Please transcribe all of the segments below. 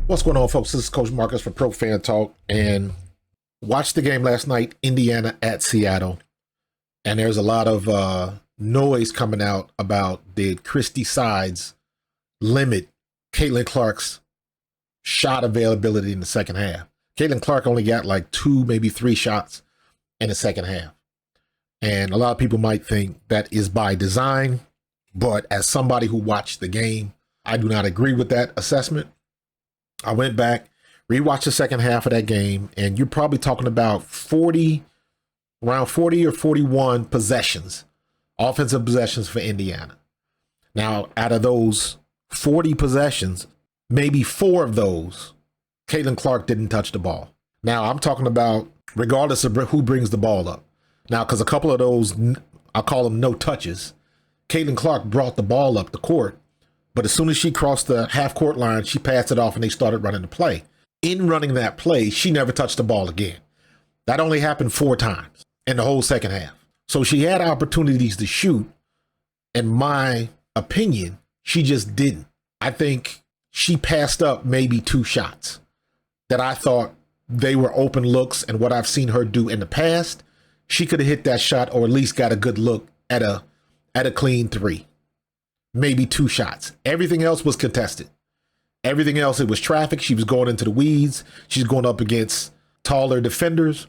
What's going on, folks? This is Coach Marcus from Pro Fan Talk, and watched the game last night, Indiana at Seattle, and there's a lot of noise coming out about did Christie Sides limit Caitlin Clark's shot availability in the second half. Caitlin Clark only got like 2, maybe 3 shots in the second half, and a lot of people might think that is by design, but as somebody who watched the game, I do not agree with that assessment. I went back, rewatched the second half of that game, and you're probably talking about around 40 or 41 possessions, offensive possessions for Indiana. Now, out of those 40 possessions, maybe 4 of those, Caitlin Clark didn't touch the ball. Now, I'm talking about regardless of who brings the ball up. Now, because a couple of those, I'll call them no touches, Caitlin Clark brought the ball up the court, but as soon as she crossed the half-court line, she passed it off and they started running the play. In running that play, she never touched the ball again. That only happened 4 times in the whole second half. So she had opportunities to shoot. In my opinion, she just didn't. I think she passed up maybe 2 shots that I thought they were open looks, and what I've seen her do in the past, she could have hit that shot or at least got a good look at a clean 3. Maybe 2 shots. Everything else was contested. Everything else, it was traffic. She was going into the weeds. She's going up against taller defenders,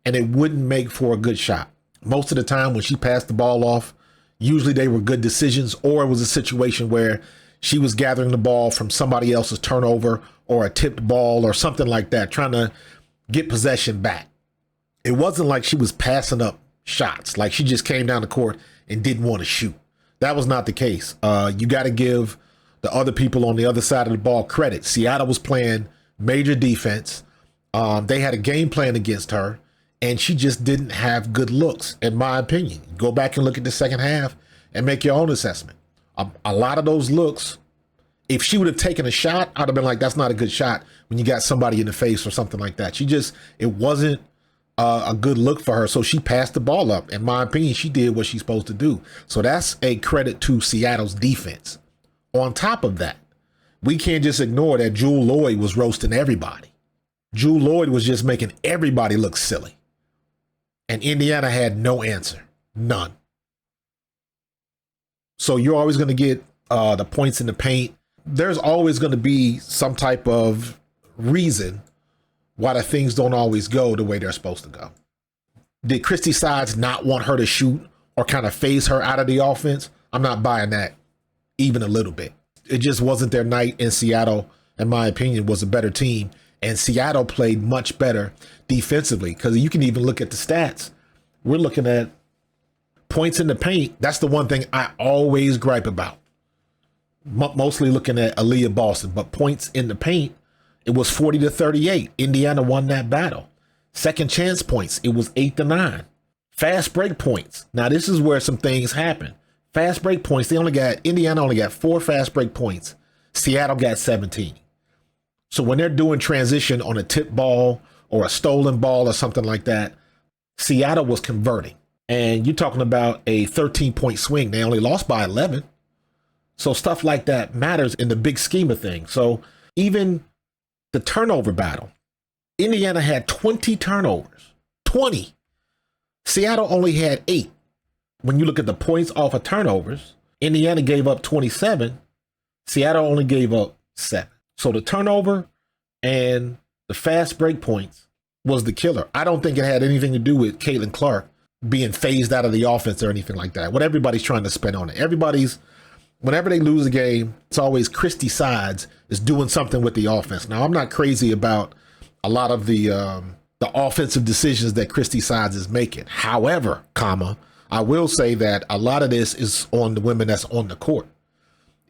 and it wouldn't make for a good shot. Most of the time when she passed the ball off, usually they were good decisions, or it was a situation where she was gathering the ball from somebody else's turnover or a tipped ball or something like that, trying to get possession back. It wasn't like she was passing up shots, like she just came down the court and didn't want to shoot. That was not the case. You got to give the other people on the other side of the ball credit. Seattle was playing major defense. They had a game plan against her, and she just didn't have good looks, in my opinion. Go back and look at the second half and make your own assessment. A lot of those looks, if she would have taken a shot, I'd have been like, that's not a good shot when you got somebody in the face or something like that. It wasn't a good look for her, so she passed the ball up. In my opinion, she did what she's supposed to do. So that's a credit to Seattle's defense. On top of that, we can't just ignore that Jewel Lloyd was roasting everybody. Jewel Lloyd was just making everybody look silly. And Indiana had no answer. None. So you're always going to get the points in the paint. There's always going to be some type of reason why the things don't always go the way they're supposed to go. Did Christie Sides not want her to shoot or kind of phase her out of the offense? I'm not buying that even a little bit. It just wasn't their night, and Seattle, in my opinion, was a better team. And Seattle played much better defensively, because you can even look at the stats. We're looking at points in the paint. That's the one thing I always gripe about. Mostly looking at Aaliyah Boston, but points in the paint, it was 40-38. Indiana won that battle. Second chance points, it was 8-9. Fast break points. Now this is where some things happen. Fast break points, Indiana only got 4 fast break points. Seattle got 17. So when they're doing transition on a tip ball or a stolen ball or something like that, Seattle was converting. And you're talking about a 13-point swing. They only lost by 11. So stuff like that matters in the big scheme of things. So even the turnover battle, Indiana had 20 turnovers. 20. Seattle only had 8. When you look at the points off of turnovers, Indiana gave up 27. Seattle only gave up 7. So the turnover and the fast break points was the killer. I don't think it had anything to do with Caitlin Clark being phased out of the offense or anything like that. What everybody's trying to spin on it. Whenever they lose a game, it's always Christie Sides is doing something with the offense. Now, I'm not crazy about a lot of the offensive decisions that Christie Sides is making. However, I will say that a lot of this is on the women that's on the court.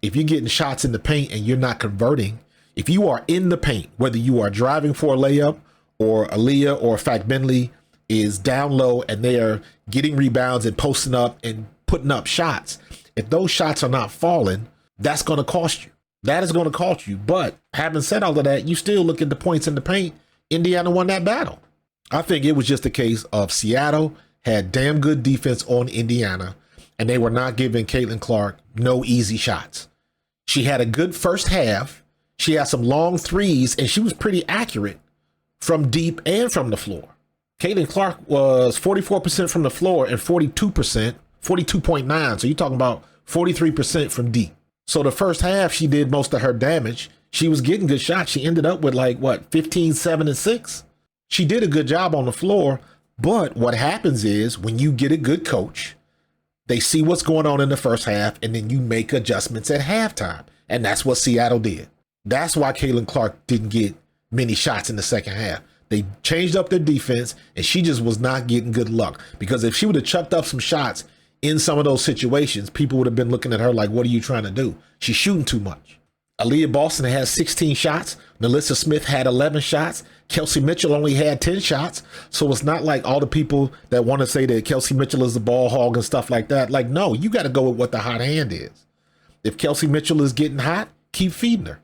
If you're getting shots in the paint and you're not converting, if you are in the paint, whether you are driving for a layup or Aaliyah or Fact Bentley is down low and they are getting rebounds and posting up and putting up shots, if those shots are not falling, that's going to cost you. That is going to cost you. But having said all of that, you still look at the points in the paint. Indiana won that battle. I think it was just a case of Seattle had damn good defense on Indiana, and they were not giving Caitlin Clark no easy shots. She had a good first half, She had some long threes, and she was pretty accurate from deep and from the floor. Caitlin Clark was 44% from the floor and 42.9. So you're talking about 43% from deep. So the first half, she did most of her damage. She was getting good shots. She ended up with 15, 7, and 6. She did a good job on the floor. But what happens is when you get a good coach, they see what's going on in the first half, and then you make adjustments at halftime. And that's what Seattle did. That's why Caitlin Clark didn't get many shots in the second half. They changed up their defense, and she just was not getting good luck. Because if she would have chucked up some shots in some of those situations, people would have been looking at her like, what are you trying to do? She's shooting too much. Aaliyah Boston had 16 shots. Nalissa Smith had 11 shots. Kelsey Mitchell only had 10 shots. So it's not like all the people that want to say that Kelsey Mitchell is the ball hog and stuff like that. Like, no, you got to go with what the hot hand is. If Kelsey Mitchell is getting hot, keep feeding her.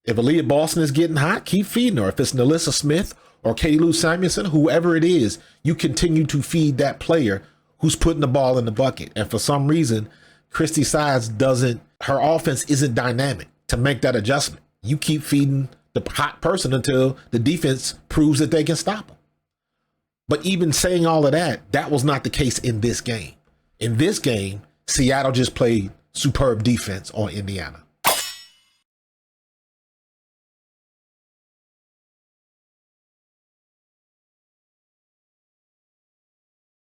If Aaliyah Boston is getting hot, keep feeding her. If it's Nalissa Smith or Katie Lou Samuelson, whoever it is, you continue to feed that player who's putting the ball in the bucket. And for some reason, Christie Sides her offense isn't dynamic to make that adjustment. You keep feeding the hot person until the defense proves that they can stop them. But even saying all of that, that was not the case in this game. In this game, Seattle just played superb defense on Indiana.